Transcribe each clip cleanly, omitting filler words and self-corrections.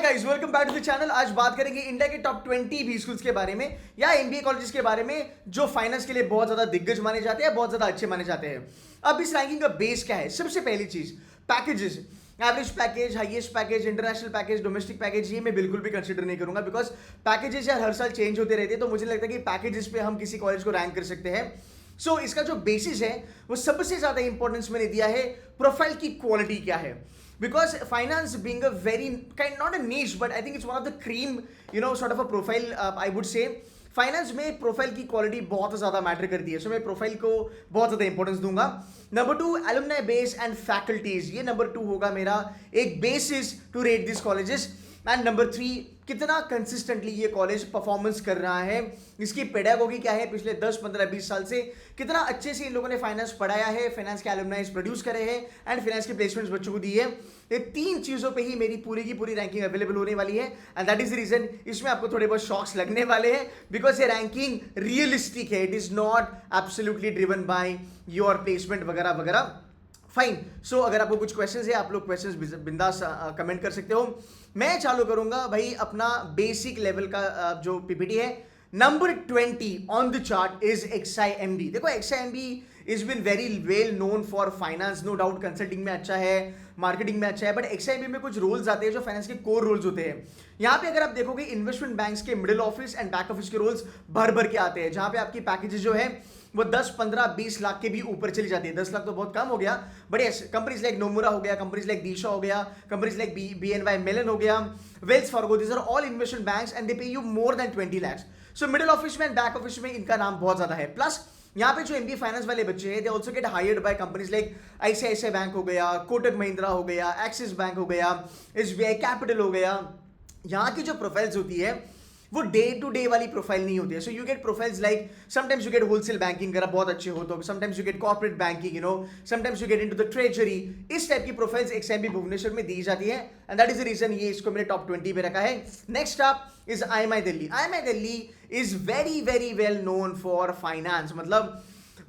Guys, welcome back to the channel. आज बात करेंगे इंडिया के टॉप 20 बी स्कूल्स के बारे में या एमबीए कॉलेजेस के बारे में जो फाइनेंस के लिए बहुत ज्यादा दिग्गज माने जाते हैं, बहुत ज्यादा अच्छे माने जाते हैं। अब इस रैंकिंग का बेस क्या है? सबसे पहली चीज packages. Average package, highest package, international package, domestic package, ये मैं बिल्कुल भी कंसीडर नहीं करूंगा बिकॉज पैकेजेस यार हर साल चेंज होते रहते हैं। तो मुझे लगता है कि पैकेजेस पे हम किसी कॉलेज को रैंक कर सकते हैं। सो इसका जो बेसिस है वो सबसे ज्यादा इंपॉर्टेंस मैंने दिया है प्रोफाइल की क्वालिटी क्या है। Because finance being a very kind, not a niche, but I think it's one of the cream, sort of a profile, I would say. Finance में प्रोफाइल की क्वालिटी बहुत ज्यादा मैटर करती है, सो मैं प्रोफाइल को बहुत ज्यादा इंपॉर्टेंस दूंगा। Number 2, alumni base and faculties, ये नंबर 2 होगा मेरा एक basis to rate this colleges. And number 3, कितना कंसिस्टेंटली ये कॉलेज परफॉर्मेंस कर रहा है, इसकी पेडागोगी क्या है, पिछले 10 15 20 साल से कितना अच्छे से इन लोगों ने फाइनेंस पढ़ाया है, फाइनेंस के एलुमनाइज प्रोड्यूस करे हैं एंड फाइनेंस के प्लेसमेंट्स बच्चों को दी है। ये 3 चीजों पे ही मेरी पूरी की पूरी रैंकिंग अवेलेबल होने वाली है and that is the reason इसमें आपको थोड़े बहुत शॉक्स लगने वाले हैं बिकॉज ये रैंकिंग रियलिस्टिक है। It is not absolutely driven by your placement वगैरह वगैरह। फाइन। सो अगर आपको कुछ क्वेश्चंस है, आप लोग क्वेश्चंस बिंदास कमेंट कर सकते हो। मैं चालू करूंगा भाई अपना बेसिक लेवल का जो पीपीटी है। Number 20 on the chart is XIMB। देखो XIMB is been very well known for finance, no doubt consulting में अच्छा है, मार्केटिंग में अच्छा है, बट XIMB में कुछ रोल्स आते हैं जो फाइनेंस के कोर रोल्स होते हैं। यहाँ पे अगर आप देखोगे इन्वेस्टमेंट बैंक्स के middle office and back office के रोल्स भर भर के आते हैं, जहां पे आपकी पैकेजेस जो है वो 10 15 20 लाख के भी ऊपर चली जाती है। 10 लाख तो बहुत कम हो गया, but yes companies like Nomura हो गया, कंपनीज लाइक दिशा हो गया, कंपनीज लाइक BNY मेलन हो गया, Wells Fargo, this are all investment banks and they pay you more than 20 lakhs। So middle office में एंड बैक ऑफिस में इनका नाम बहुत ज्यादा है। प्लस यहाँ पे जो एमबीए फाइनेंस वाले बच्चे हैं they also get hired by companies like ICICI bank हो गया, कोटक महिंद्रा हो गया, एक्सिस बैंक हो गया, SBI कैपिटल हो गया। यहाँ की जो प्रोफाइल्स होती है वो डे टू डे वाली प्रोफाइल नहीं होती है। So you get profiles like sometimes you get wholesale banking अगर आप बहुत अच्छे हो तो, sometimes you get corporate banking, sometimes you get into the treasury. इस टाइप की प्रोफाइल्स XIMB भुवनेश्वर में दी जाती है and that is the reason ये इसको मैंने टॉप 20 पे रखा है। Next up is IMI Delhi. IMI Delhi is very very well known for finance. मतलब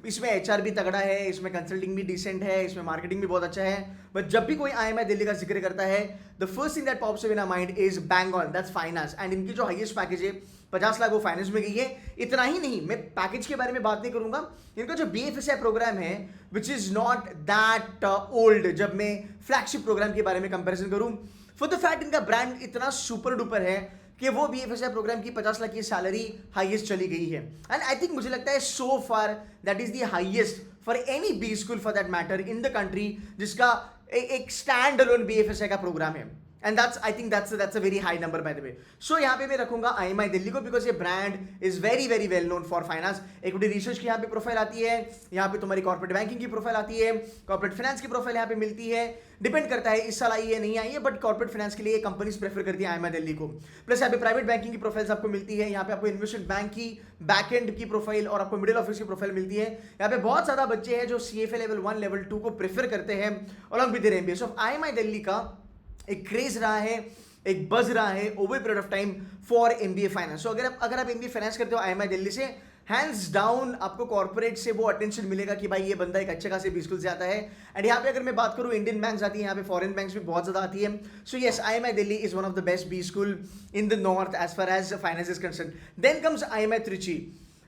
इसमें HR भी तगड़ा है, इसमें कंसल्टिंग भी डिसेंट है, इसमें मार्केटिंग भी बहुत अच्छा है। बट जब भी कोई IMI दिल्ली का जिक्र करता है the first thing that pops up in our mind is bang on, that's finance. And इनकी जो हाईएस्ट पैकेज है 50 लाख वो फाइनेंस में गई है। इतना ही नहीं, मैं पैकेज के बारे में बात नहीं करूंगा, इनका जो BFSI प्रोग्राम है which is not that old, जब मैं फ्लैगशिप प्रोग्राम के बारे में कंपेरिजन करूं, फॉर द फैक्ट इनका ब्रांड इतना सुपर डुपर है कि वो BFSI प्रोग्राम की 50 लाख की सैलरी हाईएस्ट चली गई है। एंड आई थिंक मुझे लगता है so far that is the highest for any B school for that matter in the country जिसका एक स्टैंड अलोन BFSI का प्रोग्राम है। And that's I think that's a very high number by the way. So यहाँ पे मैं रखूंगा IMI Delhi को because ये brand is very very well known for finance. Equity research की यहाँ पे प्रोफाइल आती है, यहाँ पे तुम्हारी कॉर्पोरेट बैंकिंग की प्रोफाइल आती है, कॉर्पोरेट फाइनेंस की प्रोफाइल यहाँ पे मिलती है। डिपेंड करता है इस साल आई है नहीं आई है, बट कॉर्पोरेट फाइनेंस के लिए कंपनीज प्रेफर करती है IMI दिल्ली को। प्लस यहाँ पे प्राइवेट बैंकिंग की प्रोफाइल्स आपको मिलती है, यहाँ पे आपको इन्वेस्टमेंट बैंक की बैकएंड की प्रोफाइल और आपको मिडिल ऑफिस की प्रोफाइल मिलती है। यहाँ पे बहुत ज्यादा बच्चे हैं जो CFA लेवल 1 लेवल 2 को प्रेफर करते हैं along with their MBA। So IMI Delhi का एक क्रेज रहा है, एक बज रहा है over period of time for MBA finance. So अगर आप MBA फाइनेंस करते हो IMI दिल्ली से, हैंड्स डाउन आपको कॉर्पोरेट से वो अटेंशन मिलेगा कि भाई ये बंदा एक अच्छे खासे बी स्कूल से आता है। एंड यहाँ पे अगर मैं बात करूँ इंडियन बैंक्स आती है, यहाँ पे फॉरेन बैंक्स भी बहुत ज्यादा आती है। So yes IMI Delhi is one of the best B school in the north as far as finance is concern. Then comes IMI Trichy.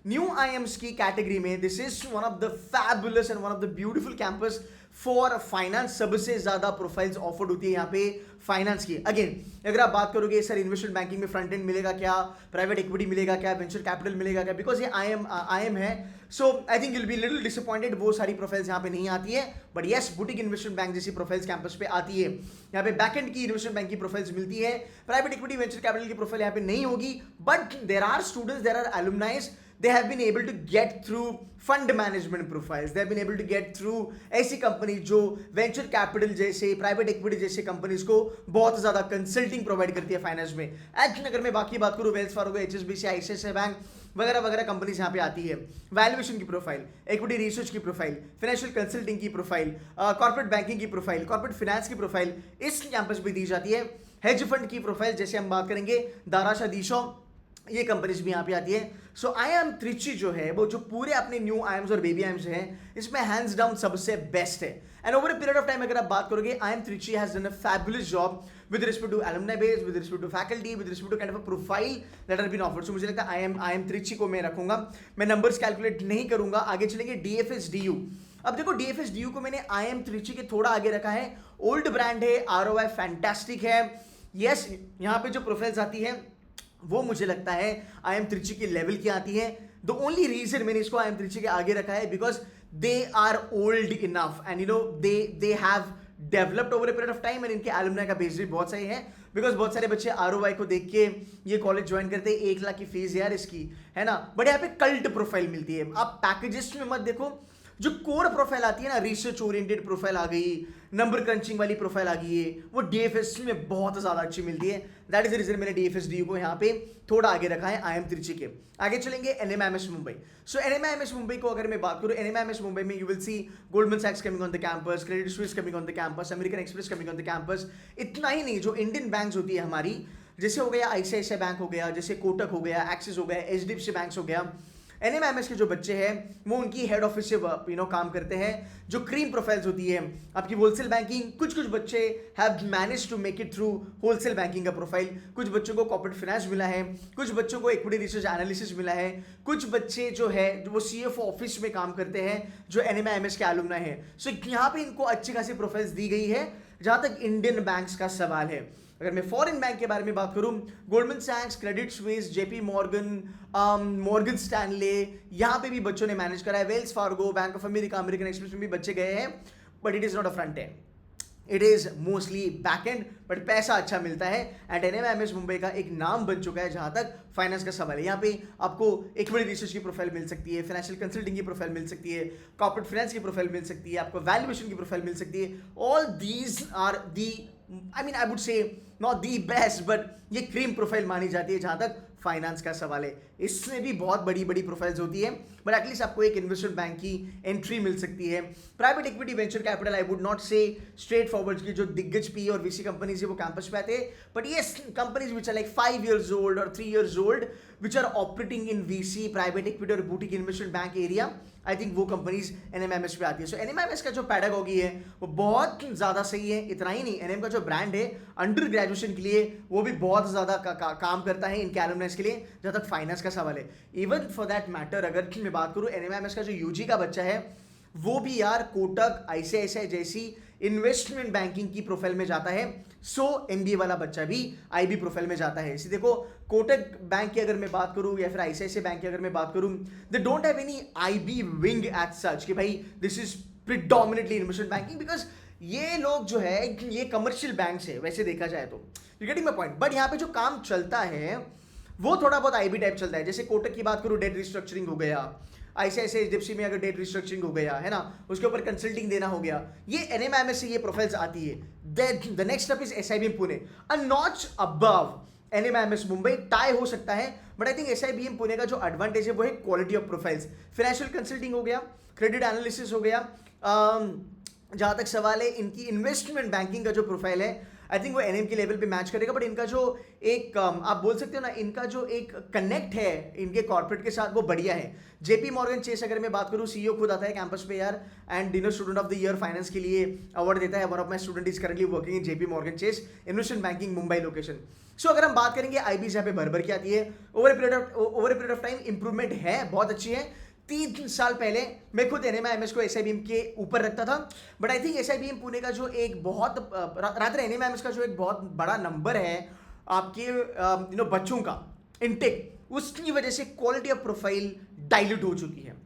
New IIMs की कैटेगरी में this is one of the fabulous and one of the beautiful campus for finance. सबसे ज्यादा profiles offered होती है यहाँ पे finance की। Again अगर आप बात करोगे सर इन्वेस्टमेंट बैंकिंग में फ्रंट एंड मिलेगा क्या, प्राइवेट इक्विटी मिलेगा क्या, वेंचर कैपिटल मिलेगा क्या, बिकॉज ये IIM है। So I think will be little disappointed, वो सारी प्रोफाइल्स यहाँ पे नहीं आती है। But yes boutique investment bank जैसी प्रोफाइल्स कैंपस पे आती है। यहाँ पे बैकएंड की इन्वेस्टमेंट बैंक की प्रोफाइल्स मिलती है, प्राइवेट इक्विटी वेंचर कैपिटल की प्रोफाइल यहाँ पे नहीं होगी। But there are students, there are alumnis, they have been able to get through fund management profiles, they have been able to get through ऐसी company जो venture capital जैसे, private equity जैसे companies को बहुत ज्यादा कंसल्टिंग प्रोवाइड करती है finance में। एक्चुअली अगर मैं बाकी बात करूँ Wells Fargo, HSBC, ICICI bank वगैरह वगैरह कंपनीज यहाँ पे आती है। वैल्यूएशन की प्रोफाइल, इक्विटी रिसर्च की प्रोफाइल, फाइनेंशियल कंसल्टिंग की प्रोफाइल, कॉर्पोरेट बैंकिंग की प्रोफाइल, कॉर्पोरेट फाइनेंस की प्रोफाइल इस कैंपस पे दी जाती है। हेज फंड की प्रोफाइल जैसे हम बात करेंगे दाराशा दिशा, ये कंपनीज भी यहाँ पे आती है। सो IIM त्रिची जो है वो जो पूरे अपने न्यू IIMs और बेबी IIMs हैं इसमें हैंड्स डाउन सबसे बेस्ट है। And over a period of time अगर आप बात करोगे IIM Trichy has done a fabulous job with respect to alumni base, with respect to faculty, with respect to kind of a profile that has been offered. So मुझे लगता है I am Trichy को मैं रखूंगा, मैं नंबर्स कैलकुलेट नहीं करूंगा. आगे चलेंगे DFSDU. अब देखो DFSDU को मैंने आई एम त्रिची के थोड़ा आगे रखा है. ओल्ड ब्रांड है, ROI फैंटास्टिक है. यस, यहाँ पे जो प्रोफाइल्स आती है वो मुझे लगता है आई एम त्रिची के लेवल की आती है. द ओनली रीजन मैंने इसको आई एम त्रिची के आगे रखा है because they are old enough and you know they have developed over a period of time and इनके एलुमनाई का बेस भी बहुत सही है बिकॉज बहुत सारे बच्चे ROI को देख के ये कॉलेज ज्वाइन करते हैं. 1 लाख की फीस यार इसकी, है ना, बट यहाँ पे कल्ट प्रोफाइल मिलती है. आप पैकेजेस में मत देखो, जो कोर प्रोफाइल आती है ना, रिसर्च ओरिएंटेड प्रोफाइल आ गई, नंबर क्रंचिंग वाली प्रोफाइल आ गई है, वो DFS में बहुत ज्यादा अच्छी मिलती है. दैट इज द रीजन मैंने DFSDU को यहाँ पे थोड़ा आगे रखा है आई एम त्रिची के. आगे चलेंगे NMIMS मुंबई. सो NMIMS मुंबई को अगर मैं बात करूँ, NMIMS मुंबई में यू विल सी गोल्डमैन सैक्स coming on the campus, Credit Suisse coming on the campus, American Express coming on the campus. इतना ही नहीं, जो इंडियन बैंक्स होती है हमारी, जैसे हो गया ICICI बैंक हो गया, जैसे कोटक हो गया, एक्सिस हो गया, HDFC बैंक्स हो गया, NMIMS के जो बच्चे हैं वो उनकी हेड ऑफिस से काम करते हैं. जो क्रीम प्रोफाइल्स होती है आपकी होलसेल बैंकिंग, कुछ बच्चे have manage to make it through wholesale banking का प्रोफाइल, कुछ बच्चों को कॉर्पोरेट फाइनेंस मिला है, कुछ बच्चों को इक्विटी रिसर्च एनालिसिस मिला है, कुछ बच्चे जो है वो CFO ऑफिस में काम करते हैं जो NMIMS के एलुमनाई है. सो यहाँ पे इनको अच्छी खासी प्रोफाइल्स दी गई है. जहां तक इंडियन बैंक्स का सवाल है, अगर मैं फॉरेन बैंक के बारे में बात करूं, गोल्डमैन सैक्स, Credit Suisse, JP Morgan, Morgan Stanley, यहाँ पे भी बच्चों ने मैनेज करा है. Wells Fargo, Bank of America, American Express में भी बच्चे गए हैं, but it is not a front end, it is mostly back end, but पैसा अच्छा मिलता है. एंड NMIMS मुंबई का एक नाम बन चुका है जहां तक फाइनेंस का सवाल है. यहाँ पे आपको इक्विटी रिसर्च की प्रोफाइल मिल सकती है, फाइनेंशियल कंसल्टिंग की प्रोफाइल मिल सकती है, कॉर्पोरेट फाइनेंस की प्रोफाइल मिल सकती है, आपको वैल्यूएशन की प्रोफाइल मिल सकती है. All these are the, I would say not the best, but ये क्रीम प्रोफाइल मानी जाती है जहां तक फाइनेंस का सवाल है. इसमें भी बहुत बड़ी बड़ी प्रोफाइल्स होती है, बट एटलीस्ट आपको एक इन्वेस्टमेंट बैंक की एंट्री मिल सकती है. Private equity, venture capital, I would not से स्ट्रेट फॉरवर्ड की जो दिग्गज PE और VC कंपनीज है वो कैंपस पे आते हैं, बट ये companies which are like 5 years old और 3 years old which are operating in VC, private equity और boutique investment bank area, I think वो कंपनीज NMIMS पे आती है. सो NMIMS का जो पैडागॉगी है वो बहुत ज़्यादा सही है. इतना ही नहीं, NM का जो ब्रांड है अंडर ग्रेजुएशन के लिए वो भी बहुत ज़्यादा काम करता है इनके एलुमनाइज के लिए जहाँ तक फाइनेंस का सवाल है. इवन फॉर दैट मैटर अगर मैं बात करूँ, NMIMS का जो UG का बच्चा है वो भी यार कोटक, ICICI जैसी इन्वेस्टमेंट बैंकिंग की प्रोफाइल में जाता है. सो MBA वाला बच्चा भी IB प्रोफाइल में जाता है. इसी देखो, कोटक बैंक की अगर मैं बात करूं या फिर ICICI बैंक की अगर मैं बात करूं, they don't have any IB wing as such कि भाई this is predominantly investment banking, because ये लोग जो है ये कमर्शियल बैंक है वैसे देखा जाए तो. You getting my point. But यहाँ पे जो काम चलता है वो थोड़ा बहुत IB टाइप चलता है. जैसे कोटक की बात करूं, डेट रिस्ट्रक्चरिंग हो गया, ICICI HDFC में अगर डेट रिस्ट्रक्चरिंग हो गया है ना, उसके ऊपर कंसल्टिंग देना हो गया, ये NMIMS से ये प्रोफाइल्स आती है. Then the next step is SIBM Pune, a notch above NMIMS Mumbai. Tie हो सकता है, but I think SIBM Pune का जो एडवांटेज है वो है quality of profiles. Financial consulting हो गया, क्रेडिट एनालिसिस हो गया, जहां तक सवाल है इनकी इन्वेस्टमेंट बैंकिंग का जो प्रोफाइल है आई थिंक वो NM के लेवल पे मैच करेगा. बट इनका जो एक आप बोल सकते हो ना, इनका जो एक कनेक्ट है इनके कॉर्पोरेट के साथ वो बढ़िया है. JP मॉर्गन चेस अगर मैं बात करूँ, CEO खुद आता है कैंपस पे यार, and student of the year finance के लिए अवार्ड देता है. One of my student is currently working in JP Morgan Chase investment banking Mumbai location. So अगर हम बात करेंगे IBs यहाँ पे भर की आती है. Over a period of time improvement है, बहुत अच्छी है. 3 साल पहले मैं खुद NMIMS को SIBM के ऊपर रखता था, but I think SIBM Pune का जो एक बहुत रादर NMIMS का जो एक बहुत बड़ा नंबर है आपके बच्चों का इनटेक, उसकी वजह से क्वालिटी ऑफ प्रोफाइल डाइल्यूट हो चुकी है.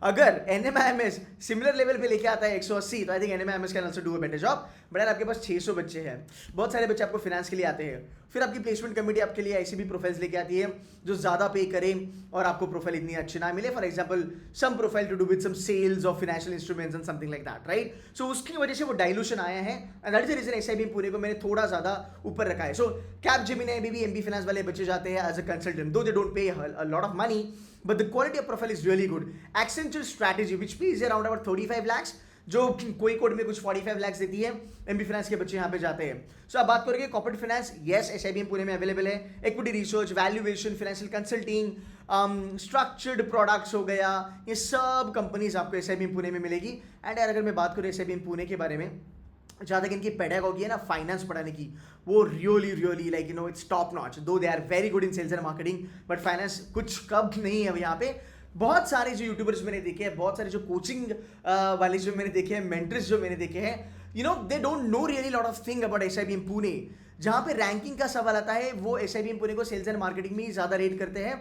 अगर NMIMS सिमिलर लेवल पे लेके आता है 180, तो I think NMIMS can also do a better job. But यार आपके पास 600 बच्चे हैं, बहुत सारे बच्चे आपको फाइनेंस के लिए आते हैं, फिर आपकी प्लेसमेंट कमेटी आपके लिए ऐसी भी प्रोफाइल्स लेके आती है जो ज़्यादा पे करें और आपको प्रोफाइल इतनी अच्छी ना मिले. For example some profile to do with some sales of financial instruments and something like that, right. So उसकी वजह से वो डाइल्यूशन आया है, and that is the reason SIBM Pune को मैंने थोड़ा ज़्यादा ऊपर रखा है. सो कैपजेमिनी में भी MB फाइनेंस वाले बच्चे जाते हैं एज अ कंसल्टेंट, दो they don't pay a lot of money, but the quality of profile is really good. Accenture strategy which pays around about 35 lakhs, जो कोई कोड में कुछ 45 lakhs देती है, MB फाइनेंस के बच्चे यहाँ पे जाते हैं. सो अब बात करेंगे corporate finance, yes SIBM Pune में अवेलेबल है. Equity research, valuation, financial consulting, structured products हो गया, ये सब कंपनीज आपको SIBM पुणे में मिलेगी. एंड यार अगर मैं बात करूँ SIBM पुणे के बारे में, जहाँ तक इनकी पेडागॉगी है ना फाइनेंस पढ़ाने की, वो really like it's top notch. Though they are very good in sales and marketing, but finance कुछ कब नहीं है यहाँ पे। बहुत सारे जो यूट्यूबर्स मैंने देखे हैं, बहुत सारे जो कोचिंग वाले जो मैंने देखे हैं, मेंटर्स जो मैंने देखे हैं, they don't know really lot of thing about SIBM Pune. जहाँ पे रैंकिंग का सवाल आता है वो SIBM पुणे को सेल्स एंड मार्केटिंग में ही ज़्यादा रेट करते हैं,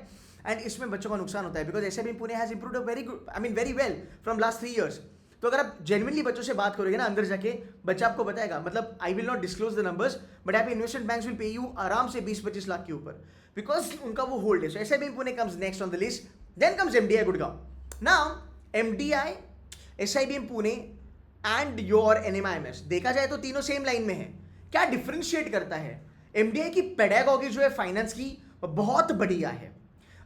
एंड इसमें बच्चों का नुकसान होता है because SIBM Pune has improved very good very well from last 3 years। तो अगर आप जेन्युइनली बच्चों से बात करोगे ना अंदर जाके, बच्चा आपको बताएगा, मतलब I will not disclose the numbers, but यहाँ पे investment banks will pay you आराम से 20-25 लाख के ऊपर, बिकॉज उनका वो होल्ड है। So SIBM Pune comes next on the list, then comes MDI Gurgaon. Now MDI, SIBM Pune and your NMIMS, देखा जाए तो तीनों सेम लाइन में है। क्या डिफरेंशिएट करता है? MDI की पेडागॉगी जो है फाइनेंस की बहुत बढ़िया है।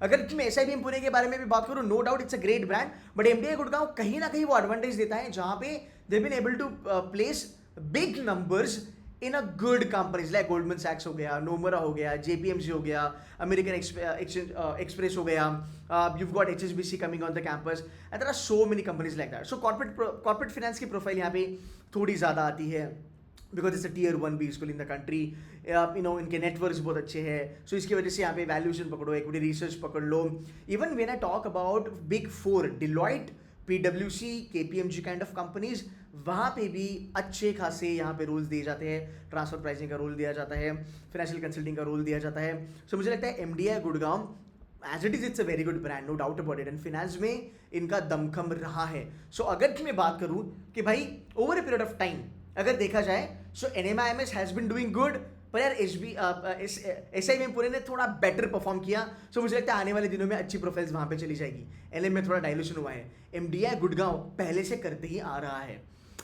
अगर मैं SIBM पुणे के बारे में भी बात करूं, no doubt it's a great brand, but MDI Gurgaon कहीं ना कहीं वो एडवांटेज देता है जहां पे they been able to place big numbers in a good companies like Goldman सैक्स हो गया, नोमरा हो गया, JPMG हो गया, अमेरिकन एक्सप्रेस हो गया, you've got HSBC coming on the campus, and there are so many companies like that. So corporate finance की प्रोफाइल यहाँ पे थोड़ी ज़्यादा आती है because it's a tier 1 B school in the country. इनके नेटवर्क्स बहुत अच्छे हैं, सो इसकी वजह से यहाँ पे वैल्यूएशन पकड़ो, इक्विटी रिसर्च पकड़ लो। Even when I talk about big 4, Deloitte, PwC, KPMG kind of companies, वहाँ पे भी अच्छे खासे यहाँ पे रोल्स दिए जाते हैं, ट्रांसफर प्राइसिंग का रोल दिया जाता है, फाइनेंशियल कंसल्टिंग का रोल दिया जाता है। सो मुझे लगता है MDI Gurgaon as it is it's a very good brand, no doubt about it, and finance में इनका दमखम रहा है। सो अगर मैं बात करूँ कि भाई over a period of time अगर देखा जाए, सो NMIMS has been doing good, पर यार SIBM पुणे ने थोड़ा बेटर परफॉर्म किया। सो मुझे लगता है आने वाले दिनों में अच्छी प्रोफाइल्स वहाँ पे चली जाएगी। LM में थोड़ा डायल्यूशन हुआ है, MDI गुड़गांव पहले से करते ही आ रहा है।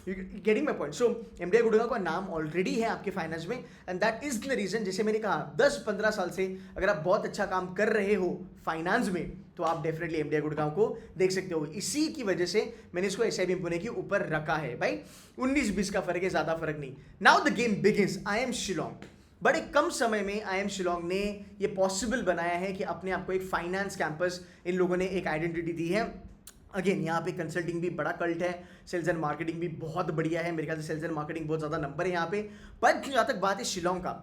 Getting my point? So MDI Gurgaon का नाम ऑलरेडी है आपके फाइनेंस में, and that is the reason. जैसे मैंने कहा 10-15 साल से अगर आप बहुत अच्छा काम कर रहे हो फाइनेंस में, तो आप डेफिनेटली MDI गुड़गांव को देख सकते हो। इसी की वजह से मैंने इसको SIBM पुणे के ऊपर रखा है। भाई 19-20 का फर्क है, ज्यादा फर्क नहीं। Now the game begins. IIM Shillong, बड़े कम समय में IIM शिलोंग ने ये पॉसिबल बनाया है कि अपने आप को एक फाइनेंस कैंपस इन लोगों ने एक आइडेंटिटी दी है। अगेन यहाँ पे कंसल्टिंग भी बड़ा कल्ट है, सेल्स एंड मार्केटिंग भी बहुत बढ़िया है, मेरे ख्याल से सेल्स एंड मार्केटिंग बहुत ज़्यादा नंबर है यहाँ पे। पर जहाँ तक बात है शिलोंग का,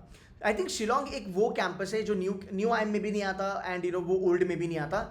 आई थिंक शिलोंग एक वो कैंपस है जो न्यू IIM में भी नहीं आता एंड वो ओल्ड में भी नहीं आता,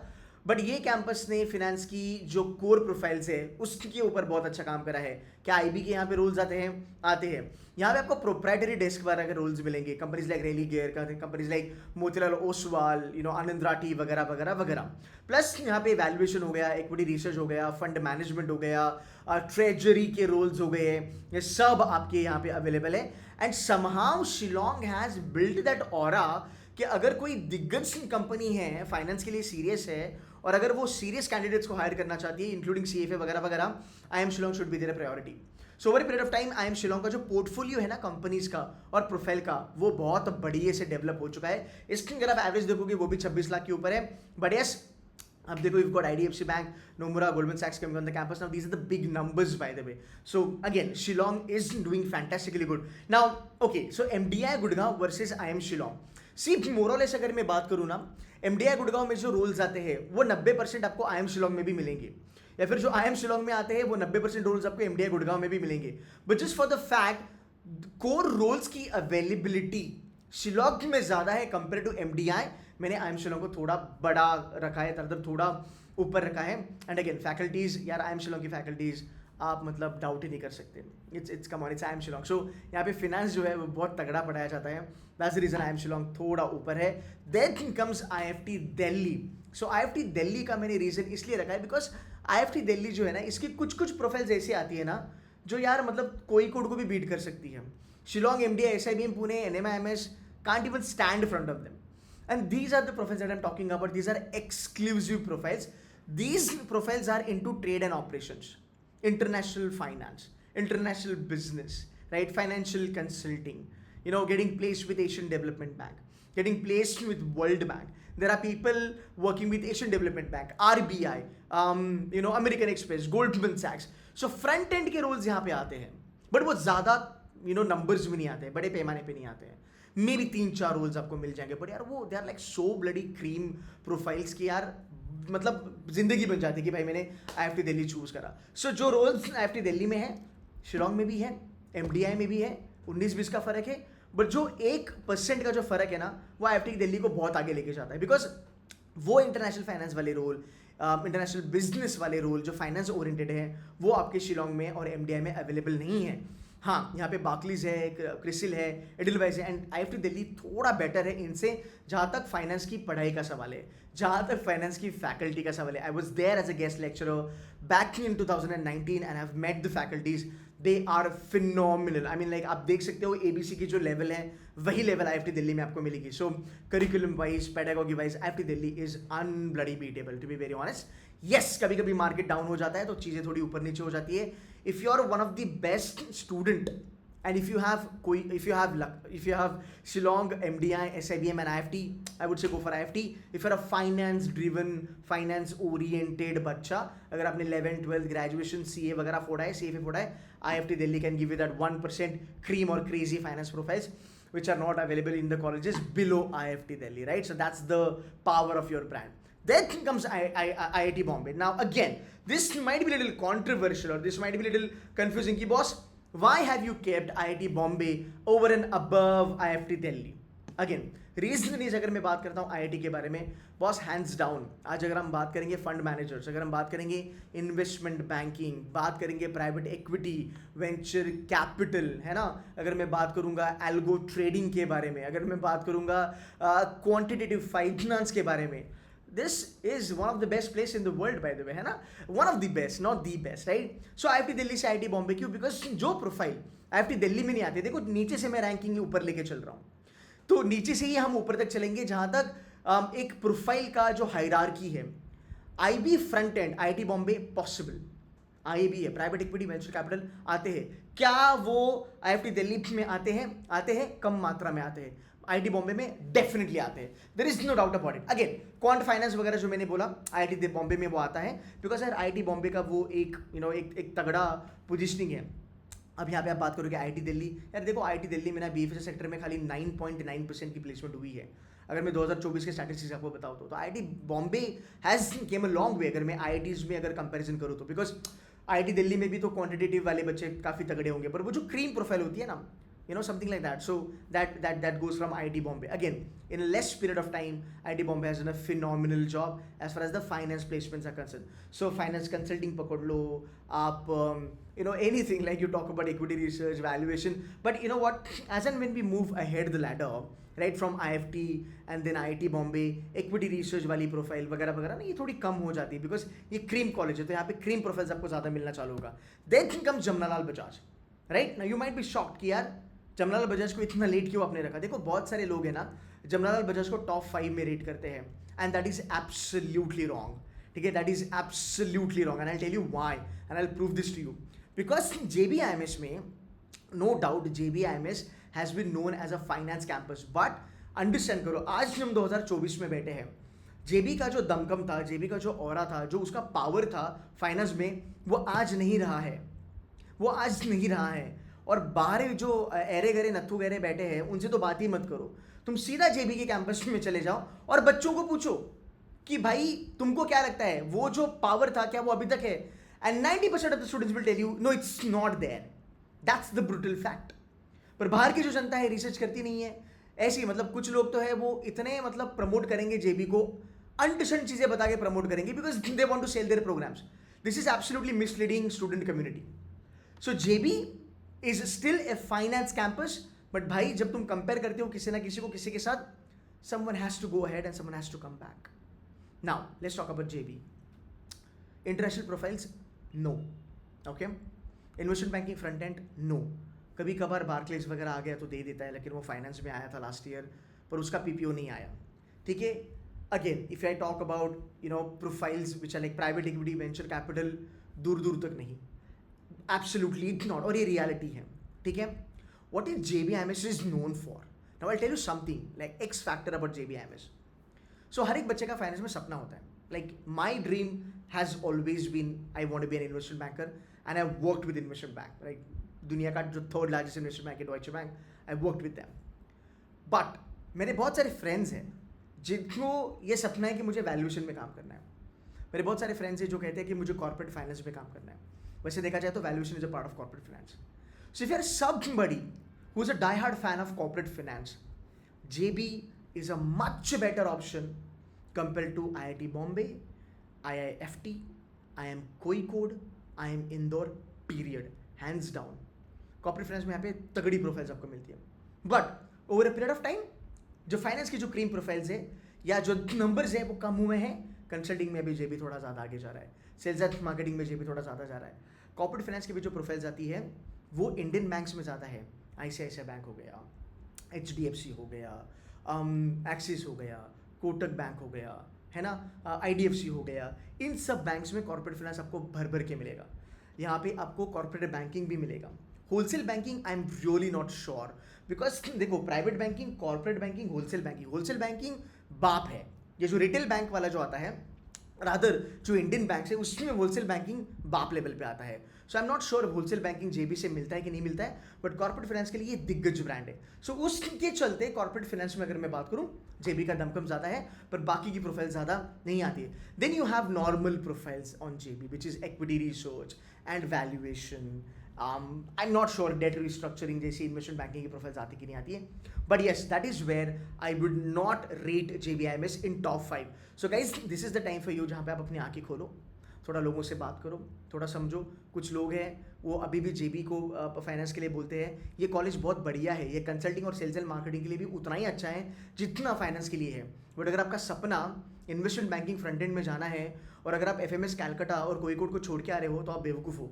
बट ये कैंपस ने फिनेंस की जो कोर प्रोफाइल्स है उसके ऊपर बहुत अच्छा काम करा है। क्या IB के यहाँ पे रोल्स आते हैं यहाँ पे आपको प्रोप्राइटरी डेस्क वाले के रोल्स मिलेंगे, कंपनीज लाइक रेलीगेयर का, कंपनीज लाइक मोतीलाल ओसवाल, आनंद राठी वगैरह वगैरह वगैरह। प्लस यहाँ पे वैल्यूएशन हो गया, इक्विटी रिसर्च हो गया, फंड मैनेजमेंट हो गया, ट्रेजरी के रोल्स हो गए, ये सब आपके यहाँ पे अवेलेबल है। And somehow Shillong has built that aura कि अगर कोई दिग्गज कंपनी है फाइनेंस के लिए सीरियस है और अगर वो सीरियस कैंडिडेट्स को हायर करना चाहती है इंक्लूडिंग CFA वगैरह वगैरह, IIM Shillong should be there priority. So over period of time IIM Shillong का जो पोर्टफोलियो है ना कंपनीज का और प्रोफाइल का, वो बहुत बढ़िया से डेवलप हो चुका है। इसकी अगर आप एवरेज देखोगे वो भी 26 लाख के ऊपर है, बट यस अब देखो you've got IDFC Bank, Nomura, Goldman Sachs coming on the campus now. These are the big numbers by the way. So again, Shillong is doing fantastically good. Now, okay, so MDI Gurgaon versus IIM Shillong. See, more or less अगर मैं बात करूँ ना, MDI Gurgaon में जो roles आते हैं वो 90% आपको IIM शिलोंग में भी मिलेंगे, या फिर जो IIM शिलोंग में आते हैं वो 90% रोल्स आपको MDI गुड़गांव में भी मिलेंगे। But just for the fact core roles की अवेलेबिलिटी शिलोंग में ज़्यादा है कंपेयर टू MDI, मैंने IIM शिलोंग को थोड़ा बड़ा रखा है, मतलब थोड़ा ऊपर रखा है। एंड अगेन फैकल्टीज़, यार IIM शिलोंग की फैकल्टीज़ आप मतलब डाउट ही नहीं कर सकते, it's come on, it's IIM Shillong. So यहाँ पे फिनेंस जो है वो बहुत तगड़ा पढ़ाया जाता है, that's the reason IIM Shillong थोड़ा ऊपर है। Then comes IFT Delhi. सो IFT दिल्ली का मैंने रीजन इसलिए रखा है बिकॉज IFT दिल्ली जो है ना, इसकी कुछ कुछ प्रोफाइल्स ऐसी आती है ना जो यार मतलब कोई कोड को भी बीट कर सकती है। Shillong, MDI, SIBM Pune, NMIMS can't even stand in front of them. And these are the profiles that I'm talking about. These are exclusive profiles. These profiles are into trade and operations, international finance, international business, right? Financial consulting, getting placed with Asian Development Bank, getting placed with World Bank. There are people working with Asian Development Bank, RBI, American Express, Goldman Sachs. So front end के roles यहाँ पे आते हैं, but वो ज़्यादा numbers में नहीं आते हैं, बड़े पैमाने पे नहीं आते हैं। मे भी 3-4 रोल्स आपको मिल जाएंगे, बट यार वो they are like so bloody cream profiles की यार मतलब जिंदगी बन जाती है कि भाई मैंने IFT दिल्ली चूज करा। सो जो रोल्स IFT दिल्ली में है शिलोंग में भी है, एमडीआई में भी है, 19-20 का फर्क है, बट जो 1% का जो फर्क है ना, वो आईआईटी दिल्ली को बहुत आगे लेके जाता है, बिकॉज वो इंटरनेशनल फाइनेंस वाले रोल, इंटरनेशनल बिजनेस वाले रोल जो फाइनेंस ओरिएंटेड है, वो आपके शिलोंग में और एमडीआई में अवेलेबल नहीं है। हाँ, यहाँ पे बार्कलीज है, क्रिसिल है, एडिलवाइज है, एंड आईआईटी दिल्ली थोड़ा बेटर है इनसे जहाँ तक फाइनेंस की पढ़ाई का सवाल है, जहाँ तक फाइनेंस की फैकल्टी का सवाल है। I was there as a guest lecturer back in 2019 and have met the faculties, they are phenomenal. I mean like आप देख सकते हो एबीसी की जो लेवल है वही लेवल आईआईटी दिल्ली में आपको मिलेगी। So curriculum wise, pedagogy wise IIT Delhi is unbloody beatable, to be very honest. Yes, कभी कभी मार्केट डाउन हो जाता है तो चीज़ें थोड़ी ऊपर नीचे हो जाती है। If you are one of the best student and if you have Shillong, MDI, SIBM and IFT, I would say go for IFT. If you're a finance driven, finance oriented बच्चा, अगर आपने 11th 12th graduation CA वगैरह फोड़ा है, CFA फोड़ा है, IFT Delhi can give you that 1% cream or crazy finance profiles which are not available in the colleges below IFT Delhi, right? So that's the power of your brand. Then comes IIT Bombay. Now again, this might be a little controversial or this might be a little confusing कि boss, why have you kept IIT Bombay over and above IFT Delhi? Again, reason is, अगर मैं बात करता हूँ IIT के बारे में, boss hands down, आज अगर हम बात करेंगे फंड मैनेजर्स, अगर हम बात करेंगे इन्वेस्टमेंट बैंकिंग, बात करेंगे प्राइवेट इक्विटी, वेंचर कैपिटल, है ना, अगर मैं बात करूँगा एल्गो ट्रेडिंग के बारे में, अगर मैं बात करूँगा क्वांटिटेटिव फाइनेंस के बारे में, this is one of the best place in the world, by the way, है ना, one of the best, not the best, right? So IIT Delhi से IIT बॉम्बे क्यों? बिकॉज जो प्रोफाइल IIT दिल्ली में नहीं आते, देखो नीचे से मैं रैंकिंग ऊपर लेके चल रहा हूँ, तो नीचे से ही हम ऊपर तक चलेंगे जहाँ तक एक प्रोफाइल का जो हायरार्की है। IB front end IIT Bombay possible, IB है, प्राइवेट इक्विटी, वेंचर कैपिटल आते हैं क्या? वो IIT दिल्ली में आते हैं, कम मात्रा में आते हैं, IIT बॉम्बे में डेफिनेटली आते हैं, there is no doubt about it. Again quant finance वगैरह जो मैंने बोला IIT बॉम्बे में वो आता है, बिकॉज यार IIT बॉम्बे का वो एक एक तगड़ा पोजिशनिंग है। अब यहाँ पे आप बात करोगे IIT दिल्ली, यार देखो IIT दिल्ली में ना BFSI सेक्टर में खाली 9.9% की प्लेसमेंट हुई है, अगर मैं 2024 के स्टैटिस्टिक्स आपको बताऊँ तो IIT Bombay has came a long way, अगर मैं IITs में अगर कंपैरिजन करूँ तो, बिकॉज IIT दिल्ली में भी तो क्वांटिटेटिव वाले बच्चे काफ़ी तगड़े होंगे, पर वो जो क्रीम प्रोफाइल होती है ना, something like that. So that goes from IIT Bombay. Again, in a less period of time, IIT Bombay has done a phenomenal job as far as the finance placements are concerned. So finance consulting pakad lo, aap anything, like you talk about equity research, valuation. But you know what? As and when we move ahead the ladder, right, from IFT and then IIT Bombay, equity research वाली profile वगैरह वगैरह ना, ये थोड़ी कम हो जाती है, because ये क्रीम कॉलेज है, तो यहाँ पे क्रीम प्रोफाइल्स आपको ज़्यादा मिलना चालू होगा। Then comes Jamnalal Bajaj, right? Now you might be shocked कि यार जमनालाल बजाज को इतना लेट क्यों आपने रखा? देखो बहुत सारे लोग हैं ना जमनालाल बजाज को टॉप 5 में रेट करते हैं, and that is absolutely wrong, ठीक है, that is absolutely wrong, and I tell you why and I will prove this to you. Because JBIMS में no doubt JBIMS has been known as a finance campus, but understand करो आज हम 2024 में बैठे हैं, JB का जो दमकम था, JB का जो ऑरा था, जो उसका पावर था फाइनेंस में, वो आज नहीं रहा है, वो आज नहीं रहा है। और बाहर जो एरे गरे नत्थू गरे बैठे हैं उनसे तो बात ही मत करो, तुम सीधा JB के कैंपस में चले जाओ और बच्चों को पूछो कि भाई तुमको क्या लगता है वो जो पावर था क्या वो अभी तक है? And 90% of the students will tell you no, it's not there, that's the brutal fact. पर बाहर की जो जनता है रिसर्च करती नहीं है, ऐसी मतलब कुछ लोग तो है वो इतने मतलब प्रमोट करेंगे JB को, अनटिशन चीज़ें बता के प्रमोट करेंगे because they want to sell their programs. This is absolutely misleading student community. So JB is still a finance campus, but भाई जब तुम कंपेयर करते हो किसी ना किसी को किसी के साथ, someone has to go ahead and someone has to come back. Now let's talk about JB. International profiles, no. Okay, investment banking front end, no. कभी कभार बार्कलेज वगैरह आ गया तो दे देता है, लेकिन वो फाइनेंस में आया था लास्ट ईयर, पर उसका PPO नहीं आया, ठीक है। Again if I talk about profiles which are like private equity, venture capital, दूर दूर तक नहीं, एब्सोल्युटली नॉट, और ये रियलिटी है, ठीक है। What is JBIMS is known for? Now I tell you something like X factor about JBIMS। So हर एक बच्चे का फाइनेंस में सपना होता है, like my dream has always been I want to be an investment banker and I worked with investment bank, right. दुनिया का जो 3rd लार्जेस्ट इन्वेस्टमेंट बैंक है Deutsche bank, I worked with them. But मेरे बहुत सारे friends हैं जिनको ये सपना है कि मुझे वैल्यूएशन में काम करना है। मेरे बहुत सारे फ्रेंड्स हैं जो कहते हैं कि मुझे कॉर्पोरेट फाइनेंस में काम करना है। वैसे देखा जाए तो valuation is a part of corporate finance. So if you're somebody who's a die-hard fan of corporate finance, JB is a much better option compared to IIT Bombay, IIFT, IIM Kozhikode, IIM Indore, period, hands down. Corporate finance में यहाँ पे तगड़ी profiles आपको मिलती है, but over a period of time जो finance की जो क्रीम प्रोफाइल्स है या जो नंबर्स है वो कम हुए हैं. कंसल्टिंग में भी जेबी थोड़ा ज़्यादा आगे जा रहा है, सेल्स एंड मार्केटिंग में जेबी थोड़ा ज़्यादा जा रहा है. कॉर्पोरेट फाइनेंस की भी जो प्रोफाइल्स आती है वो इंडियन बैंक्स में ज़्यादा है. ICICI बैंक हो गया, HDFC हो गया, एक्सिस हो गया, कोटक बैंक हो गया, है ना, IDFC हो गया. इन सब बैंक्स में कॉर्पोरेट फाइनेंस आपको भर भर के मिलेगा. यहाँ पे आपको कॉर्पोरेट बैंकिंग भी मिलेगा. Wholesale banking I am really not sure, because देखो private banking, corporate banking, wholesale banking बाप है. ये जो रिटेल बैंक वाला जो आता है, रादर जो इंडियन बैंक है उसमें होलसेल बैंकिंग बाप लेवल पे आता है. So I am not sure wholesale banking JB से मिलता है कि नहीं मिलता है, बट कॉर्पोरेट फाइनेंस के लिए ये दिग्गज ब्रांड है. सो उसके चलते कॉर्पोरेट फाइनेंस में अगर मैं बात करूं जेबी का दमकम ज़्यादा है, पर बाकी की प्रोफाइल ज़्यादा नहीं आती है. Then you have normal profiles on JB which is equity research and valuation. I am not sure debt restructuring जैसी इन्वेस्टमेंट बैंकिंग की प्रोफाइल्स आती कि नहीं आती है, but yes that is where I would not rate JBIMS in top 5. So guys this is the time for you जहाँ पे आप अपनी आंखें खोलो, थोड़ा लोगों से बात करो, थोड़ा समझो. कुछ लोग हैं वो अभी भी जेबी को फाइनेंस के लिए बोलते हैं ये कॉलेज बहुत बढ़िया है, ये कंसल्टिंग और सेल्स एंड मार्केटिंग के लिए भी उतना ही अच्छा है जितना फाइनेंस के लिए है. बट अगर आपका सपना इन्वेस्टमेंट बैंकिंग फ्रंट एंड में जाना है और अगर आप FMS कैलकटा और कोझिकोड को छोड़ के आ रहे हो तो आप बेवकूफ़ हो,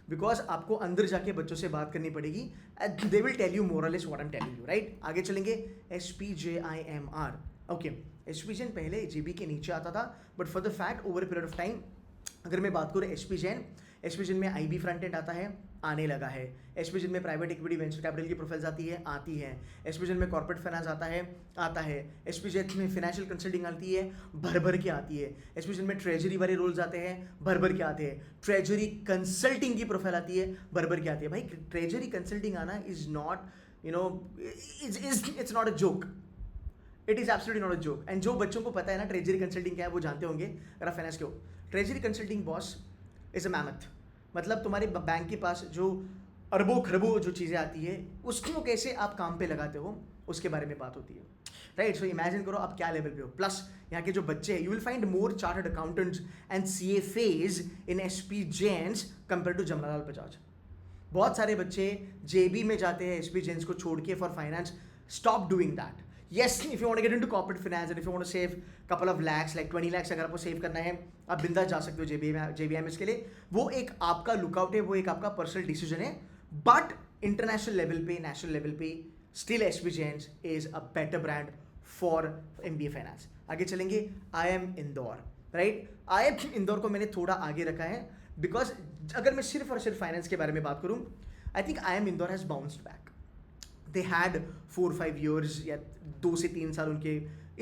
बिकॉज आपको अंदर जाके बच्चों से बात करनी पड़ेगी. They will tell you more less what I am telling you, right. आगे चलेंगे. SPJIMR. ओके, SPJN पहले JB के नीचे आता था, but for the fact over period of time अगर मैं बात करूँ SPJN में IB फ्रंट एंड आता है, आने लगा है. SPJN में प्राइवेट इक्विटी वेंचर कैपिटल की प्रोफाइल्स आती है. SPJN में कॉर्पोरेट फाइनेंस आता है. SPJN में फाइनेंशियल कंसल्टिंग आती है, भर भर के आती है. SPJN में ट्रेजरी वाले रोल्स आते हैं, भर भर के आते हैं. ट्रेजरी कंसल्टिंग की प्रोफाइल आती है, भर भर के आती है. भाई ट्रेजरी कंसल्टिंग आना is not it's not a joke. It is absolutely not a joke. And जो बच्चों को पता है ना ट्रेजरी कंसल्टिंग क्या है वो जानते होंगे अगर आप फाइनेंस के हो. Treasury consulting boss is a mammoth. मतलब तुम्हारे बैंक के पास जो अरबों खरबों जो चीज़ें आती है उसको कैसे आप काम पे लगाते हो उसके बारे में बात होती है, राइट. सो इमेजिन करो आप क्या लेवल पे हो. प्लस यहाँ के जो बच्चे हैं, you will find more chartered accountants and CFAs in SPJNs compare to Jamnalal Bajaj. बहुत सारे बच्चे JB में जाते हैं SPJNs को छोड़ के for finance. Stop doing that. Yes, if you want to get into corporate finance and if you want to save couple of lakhs like 20 lakhs अगर आपको सेव करना है आप बिंदास जा सकते हो JBIMS के लिए. वो एक आपका लुकआउट है, वो एक आपका पर्सनल डिसीजन है. बट इंटरनेशनल लेवल पे, नेशनल लेवल पे still SPJNs is a better brand for MBA finance. आगे चलेंगे. IIM Indore, right. IIM Indore को मैंने थोड़ा आगे रखा है बिकॉज अगर मैं सिर्फ और सिर्फ फाइनेंस के बारे में बात करूँ, I think IIM Indore has bounced back. They had 4-5 years या 2 से 3 साल उनके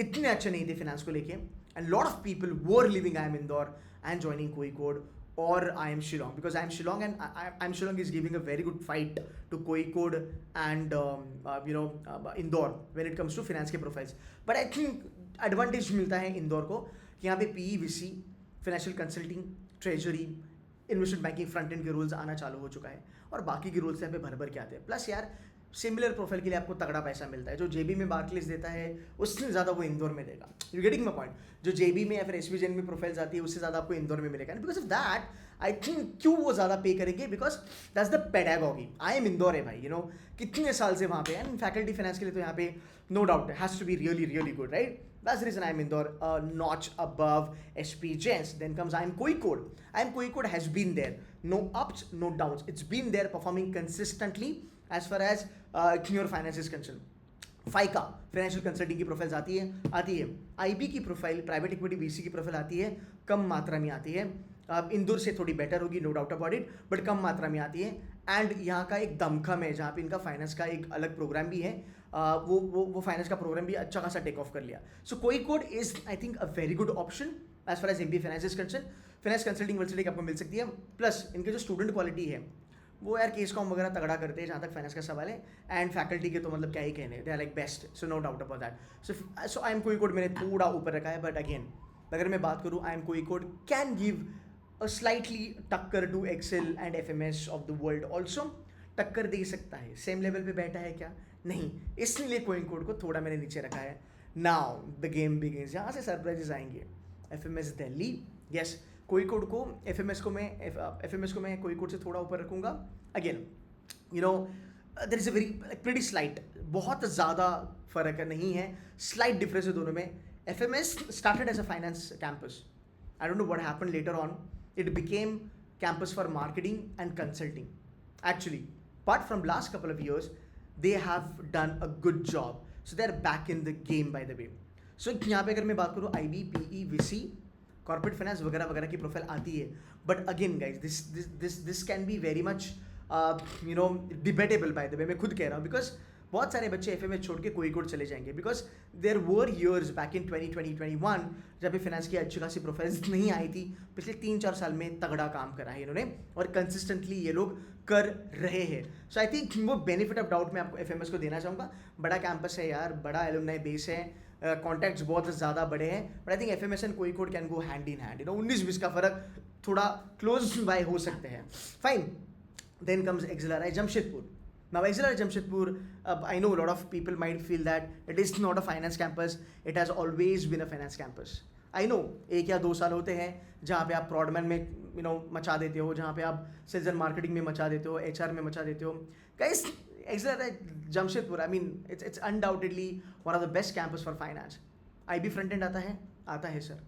इतने अच्छे नहीं थे फाइनेंस को लेके. And lot of people were leaving IIM Indore and joining Kozhikode और IIM Shillong, because IIM Shillong and IIM Shillong is giving a very good fight to Kozhikode and Indore when it comes to finance के profiles. But I think advantage मिलता है इंदौर को कि यहाँ पे PE VC, financial consulting, treasury, investment banking front end के roles आना चालू हो चुका है और बाकी के रूल्स यहाँ पे भर भर के आते हैं. प्लस यार सिमिलर प्रोफाइल के लिए आपको तगड़ा पैसा मिलता है. जो JB में बार्कलेस देता है उससे ज़्यादा वो इंदौर में देगा. You getting my point. जो JB में या फिर SPJN में प्रोफाइल्स आती है उससे ज़्यादा आपको इंदौर में मिलेगा. Because of that I think क्यों वो ज़्यादा पे करेंगे, because that's the pedagogy. IIM Indore है भाई, कितने साल से वहाँ पे. एंड फैकल्टी फाइनेंस के लिए तो यहाँ पे no doubt has to be really really good, right. That's the reason IIM Indore notch above SPJNs. Then comes IIM Kozhikode. IIM Kozhikode has been there. No ups, no downs. It's been there performing consistently as far as your finance is concerned. FICA financial consulting की profiles आती है. IB की profile, private equity VC की profile आती है, कम मात्रा में आती है. इंदौर से थोड़ी बेटर होगी, no doubt about it, but कम मात्रा में आती है. एंड यहाँ का एक दमखम है जहाँ पे इनका फाइनेंस का एक अलग प्रोग्राम भी है. वो फाइनेंस का प्रोग्राम भी अच्छा खासा टेक ऑफ कर लिया. So Kozhikode is I think a very good option as far as MBA finance is concern. Finance consulting varsity आपको मिल सकती है. प्लस इनके जो स्टूडेंट क्वालिटी है वो यार केस कॉम वगैरह तगड़ा करते हैं जहाँ तक फाइनेंस का सवाल है. एंड फैकल्टी के तो मतलब क्या ही कहने, they are like best. So no doubt about that. So IIM Kozhikode मैंने थोड़ा ऊपर रखा है. बट अगेन अगर मैं बात करूँ IIM Kozhikode can give a slightly टक्कर to Excel and FMS of the world also. टक्कर दे सकता है, सेम लेवल पे बैठा है क्या? नहीं, इसलिए कोइन कोड को थोड़ा मैंने नीचे रखा है। नाउ द गेम बिगिंस, यहाँ से सरप्राइजेस आएंगे। FMS Delhi, yes, coin code को FMS को मैं कोइन कोड से थोड़ा ऊपर रखूंगा। Again you know there is a very pretty slight, बहुत ज़्यादा फर्क नहीं है, स्लाइट डिफरेंस है दोनों में। FMS started as a finance campus. I don't know what happened later on. It became campus for marketing and consulting. Actually, but from last couple of years, they have done a good job. So they're back in the game, by the way. So यहाँ पे अगर मैं बात करूँ IB, PE, VC, corporate finance वगैरह वगैरह की profile आती है. But again, guys, this can be very much debatable, by the way. मैं खुद कह रहा हूँ because बहुत सारे बच्चे FMS छोड़ के कोई कोड चले जाएंगे because there were years back in 2020-21 जब भी फाइनेंस की अच्छी खासी प्रोफाइल्स नहीं आई थी। पिछले 3-4 साल में तगड़ा काम करा है इन्होंने और कंसिस्टेंटली ये लोग कर रहे हैं। सो आई थिंक वो बेनिफिट ऑफ डाउट मैं आपको FMS को देना चाहूँगा। बड़ा कैंपस है यार, बड़ा एलुमनाई बेस है, कॉन्टैक्ट्स बहुत ज़्यादा बड़े हैं, but I think FMS and Kozhikode can go hand in hand. 19-20 का फर्क थोड़ा क्लोज बाय हो सकते हैं। Fine, then comes XLRI Jamshedpur. Now, XLRI Jamshedpur, I know a lot of people might feel that it is not a finance campus. It has always been a finance campus. I know 1 या 2 साल होते हैं जहाँ पे आप प्रॉडमैन में मचा देते हो, जहाँ पे आप सेल्स एंड मार्केटिंग में मचा देते हो, HR में मचा देते हो। Guys, XLRI Jamshedpur, I mean, it's undoubtedly one of the best campus for finance. IB front end आता है सर।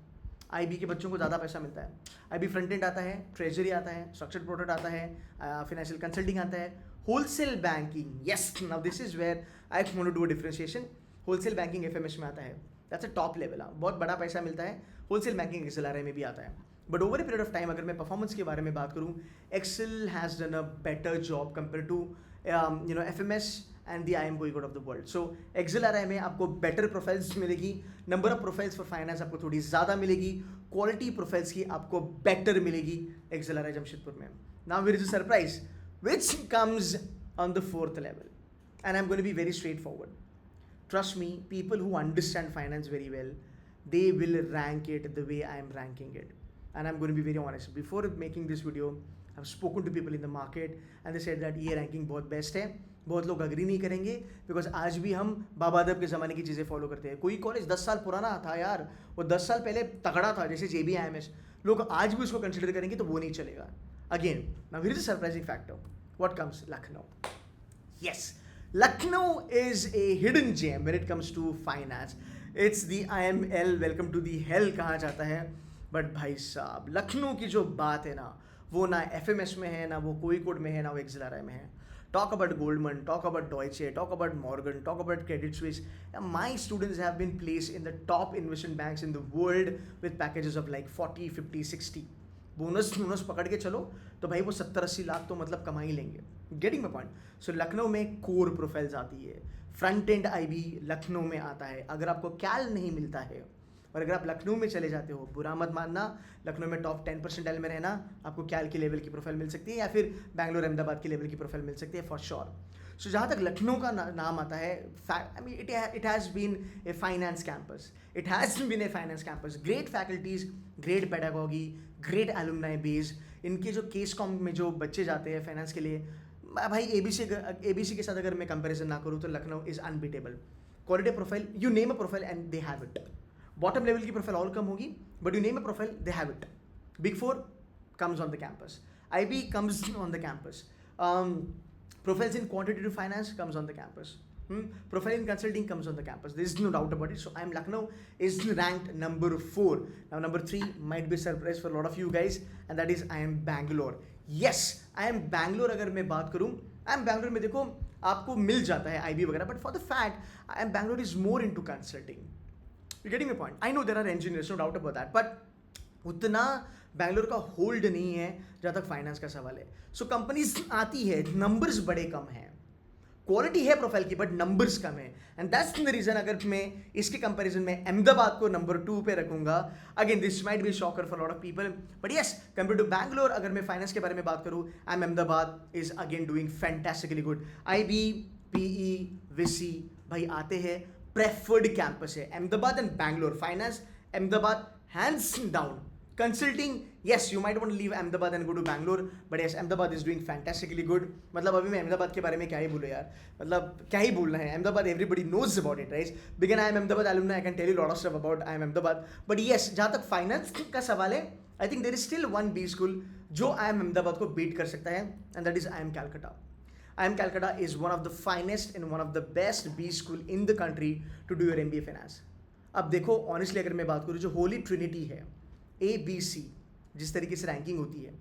IB के बच्चों को ज़्यादा पैसा मिलता है। IB फ्रंट एंड आता है, ट्रेजरी आता है, स्ट्रक्चर्ड प्रोडक्ट आता है, फाइनेंशियल कंसल्टिंग आता है, wholesale banking, yes, now this is where I want to do a differentiation. Wholesale banking FMS में आता है, दैट्स अ टॉप लेवल, बहुत बड़ा पैसा मिलता है। होलसेल बैंकिंग XLRI में भी आता है, but over a period of time अगर मैं परफॉर्मेंस के बारे में बात करूँ, XL has done a better job compare to FMS and the IIM Kozhikode of the world. So XLRI में आपको बेटर प्रोफाइल्स मिलेगी, number of profiles for finance आपको थोड़ी ज़्यादा मिलेगी, क्वालिटी प्रोफाइल्स की आपको बेटर मिलेगी XLRI जमशेदपुर में। Now here is a surprise which comes on the 4th level, and I'm going to be very straightforward. Trust me, people who understand finance very well, they will rank it the way I am ranking it, and I'm going to be very honest. Before making this video, I've spoken to people in the market and they said that ये ranking बहुत best है। बहुत लोग agree नहीं करेंगे because आज भी हम बाबा अदब के ज़माने की चीज़ें फॉलो करते हैं। कोई कॉलेज 10 साल पुराना था यार, वो 10 साल पहले तगड़ा था, जैसे JB IMS, लोग आज भी उसको कंसिडर करेंगे तो वो नहीं चलेगा। Again, now here is a surprising factor. What comes? Lucknow. Yes, Lucknow is a hidden gem when it comes to finance. It's the IML, welcome to the hell कहा जाता है। बट भाई साहब, लखनऊ की जो बात है ना, वो ना FMS में है, ना वो कोई कोड में है, ना वो XLRI में है। Talk about Goldman, talk about Deutsche, talk about Morgan, talk about Credit Suisse. My students have been placed in the top investment banks in the world with packages of like 40, 50, 60. Bonus पकड़ के चलो तो भाई वो 70-80 लाख तो मतलब कमा ही लेंगे। Getting my point. So Lucknow में कोर प्रोफाइल्स आती है, फ्रंट एंड IB लखनऊ में आता है। अगर आपको कैल नहीं मिलता है और अगर आप लखनऊ में चले जाते हो, बुरा मत मानना, लखनऊ में टॉप 10 परसेंटाइल में रहना, आपको कैल की लेवल की प्रोफाइल मिल सकती है या फिर बैंगलोर अहमदाबाद की लेवल की प्रोफाइल मिल सकती है फॉर श्योर। सो जहाँ तक लखनऊ का नाम आता है, I mean it has been a finance campus, it has been a finance campus. Great faculties, great pedagogy, great alumni base. इनके जो केस कॉम में जो बच्चे जाते हैं फाइनेंस के लिए, भाई ABC के साथ अगर मैं कंपेरिजन ना करूँ तो Lucknow is unbeatable. Quality profile, you name a profile and they have it. Bottom level की प्रोफाइल और कम होगी, but you name a profile, they have it. Big 4 comes on the campus, IB comes on the campus, profiles in quantitative finance comes on the campus, profile in consulting comes on the campus. There is no doubt about it. So IIM Lucknow is ranked number 4. Now number 3 might be a surprise for a lot of you guys, and that is IIM Bangalore. Yes, IIM Bangalore अगर मैं बात करूँ, IIM Bangalore में देखो आपको मिल जाता है IB वगैरह, but for the fact IIM Bangalore is more into consulting. You're getting my point? I know there are engineers, no doubt about that, but उतना बैंगलोर का होल्ड नहीं है जहाँ तक फाइनेंस का सवाल है। सो कंपनीज आती है, नंबर्स बड़े कम हैं, क्वालिटी है प्रोफाइल की बट नंबर्स कम है, एंड दैट्स द रीजन अगर मैं इसके कंपैरिजन में अहमदाबाद को नंबर 2 पे रखूंगा। Again this might be shocker for lot of people, but yes compare to Bangalore अगर मैं फाइनेंस के बारे में बात करूँ, Ahmedabad is again doing fantastically good. IB, PE, VC भाई आते हैं, प्रेफर्ड कैंपस है Ahmedabad and Bangalore. Finance Ahmedabad hands down, Consulting, yes, you might want to leave Ahmedabad and go to Bangalore, but yes, Ahmedabad is doing fantastically good. मतलब अभी मैं अहमदाबाद के बारे में क्या ही बोलूँ यार, मतलब क्या ही बोलना है. Ahmedabad everybody knows about it, right? Being I am Ahmedabad alumni, I can tell you a lot of stuff about I am Ahmedabad. But yes, जहाँ तक फाइनेंस का सवाल है, I think there is still one B school जो I am Ahmedabad को beat कर सकता है, and that is I am Calcutta. I am Calcutta is one of the finest and one of the best B school in the country to do your MBA finance. अब देखो honestly अगर मैं बात करूँ, जो होली ट्रिनिटी है ABC, जिस तरीके से रैंकिंग होती है,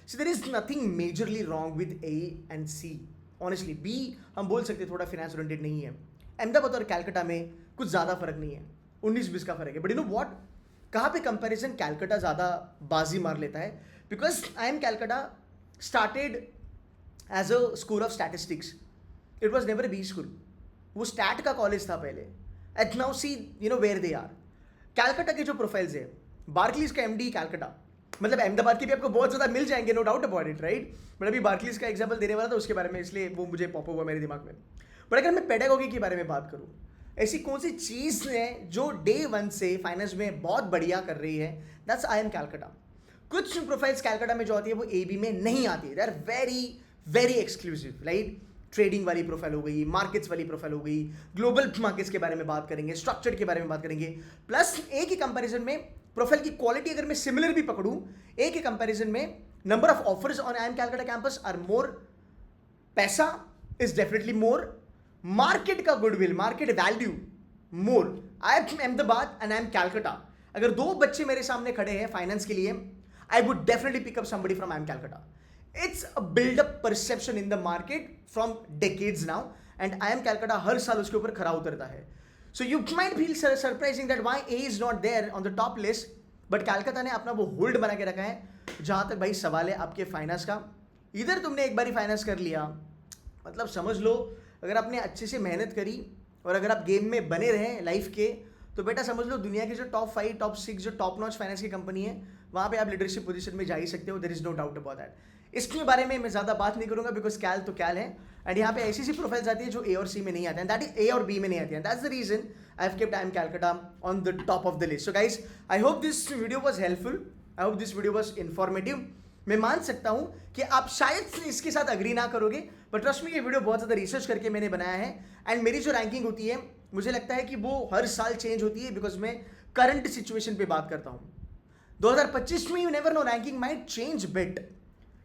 so there is nothing majorly wrong with A and C. Honestly B हम बोल सकते हैं थोड़ा फाइनेंस ओरिएंटेड नहीं है. अहमदाबाद और कैलकाटा में कुछ ज़्यादा फर्क नहीं है, 19-20 का फर्क है. बट यू नो व्हाट, कहाँ पे कंपैरिजन कैलकाटा ज़्यादा बाजी मार लेता है, because IIM Calcutta started as a school of statistics. It was never B school. वो स्टैट का कॉलेज था पहले. At now see you know where they are. Calcutta के जो प्रोफाइल्स है, बार्कलीज का MD कैलकाटा, मतलब अहमदाबाद के भी आपको बहुत ज़्यादा मिल जाएंगे, no doubt about it, right. But अभी बार्कलीज का एग्जाम्पल देने वाला था उसके बारे में, इसलिए वो मुझे पॉप हुआ मेरे दिमाग में. बट अगर मैं पेडागोगी के बारे में बात करूँ, ऐसी कौन सी चीज़ है जो डे 1 से फाइनेंस में बहुत बढ़िया कर रही है, दैट्स आई एम कैलकाटा. कुछ प्रोफाइल्स कैलकाटा में जो आती है वो AB में नहीं आती है. They are very very exclusive, right. Trading वाली प्रोफाइल हो गई, मार्केट्स वाली प्रोफाइल हो गई, ग्लोबल मार्केट्स के बारे में बात करेंगे, स्ट्रक्चर के बारे में बात करेंगे. प्लस ए के कंपैरिजन में प्रोफाइल की क्वालिटी अगर मैं सिमिलर भी पकड़ूं, ए के कंपैरिजन में number of offers on IIM Calcutta campus are more. पैसा इज डेफिनेटली मोर. मार्केट का goodwill, market value more. IIM Ahmedabad and IIM Calcutta. अगर दो बच्चे मेरे सामने खड़े हैं फाइनेंस के लिए, I would definitely pickup somebody from I am Calcutta. It's a build-up perception in the market from decades now, and I am Calcutta हर साल उसके ऊपर खरा उतरता है. So you might feel surprising that why A is not there on the top list, but Calcutta ने अपना वो hold बना के रखा है. जहाँ तक भाई सवाल है आपके फाइनेंस का, इधर तुमने एक बारी फाइनेंस कर लिया, मतलब समझ लो अगर आपने अच्छे से मेहनत करी और अगर आप गेम में बने रहें लाइफ के, तो बेटा समझ लो दुनिया की जो टॉप 5 टॉप 6 जो टॉप नॉच फाइनेंस की कंपनी है, वहाँ पे आप लीडरशिप पोजीशन में जा ही सकते हो. There is no doubt about that. इसके बारे में मैं ज़्यादा बात नहीं करूँगा, बिकॉज कैल तो कैल है, एंड यहाँ पे ऐसी प्रोफाइल्स आती है जो A और C में नहीं आते हैं, दैट इज A और B में नहीं आती हैं. That's the reason I have kept IIM Calcutta on the top of the list. So guys, I hope this video was helpful, I hope this video was informative. मैं मान सकता हूँ कि आप शायद इसके साथ अग्री ना करोगे, बट ट्रस्ट मी ये वीडियो बहुत ज़्यादा रिसर्च करके मैंने बनाया है. एंड मेरी जो रैंकिंग होती है, मुझे लगता है कि वो हर साल चेंज होती है, बिकॉज मैं करंट सिचुएशन पे बात करता हूँ. 2025 में you never know, ranking might change bit.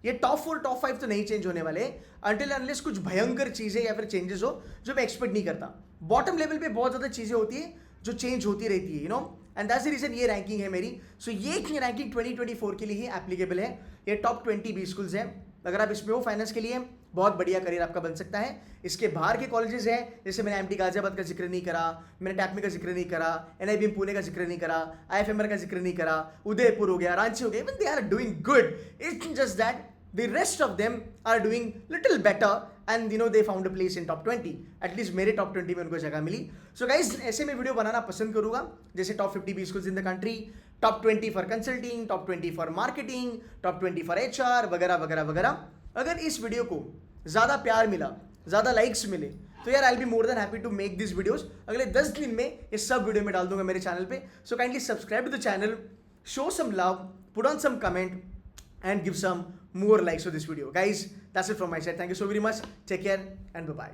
ये टॉप 4 टॉप 5 तो नहीं चेंज होने वाले अनटिल अनलेस कुछ भयंकर चीज़ें या फिर चेंजेस हो जो मैं एक्सपेक्ट नहीं करता. बॉटम लेवल पे बहुत ज़्यादा चीज़ें होती है जो चेंज होती रहती है, you know, and that's the reason ये रैंकिंग है मेरी. सो ये रैंकिंग 2024 के लिए ही एप्लीकेबल है. ये टॉप 20 B स्कूल्स हैं. अगर आप इसमें हो फाइनेंस के लिए, बहुत बढ़िया करियर आपका बन सकता है. इसके बाहर के कॉलेजेस हैं, जैसे मैंने MT गाजियाबाद का जिक्र नहीं करा, मैंने टैपमी का जिक्र नहीं करा, NIBM पुणे का जिक्र नहीं करा, IFMR का जिक्र नहीं करा, उदयपुर हो गया, रांची हो गया, even they are doing good. It's just that the rest of them are doing little better and you know they found a place in top 20. at least मेरे top 20 में उनको जगह मिली. so guys, ऐसे में वीडियो बनाना पसंद करूँगा, जैसे top 50 B schools in the country, top 20 for consulting, top 20 for marketing, top 20 for HR वगैरह वगैरह वगैरह. अगर इस वीडियो को ज़्यादा प्यार मिला, ज़्यादा लाइक्स मिले, तो यार I will be more than happy to make this videos. अगले 10 दिन में ये सब वीडियो में डाल दूंगा मेरे चैनल पे. So kindly subscribe to the channel, show some love, put on some comment and give some more likes to this video. Guys, that's it from my side. Thank you so very much. Take care and bye-bye.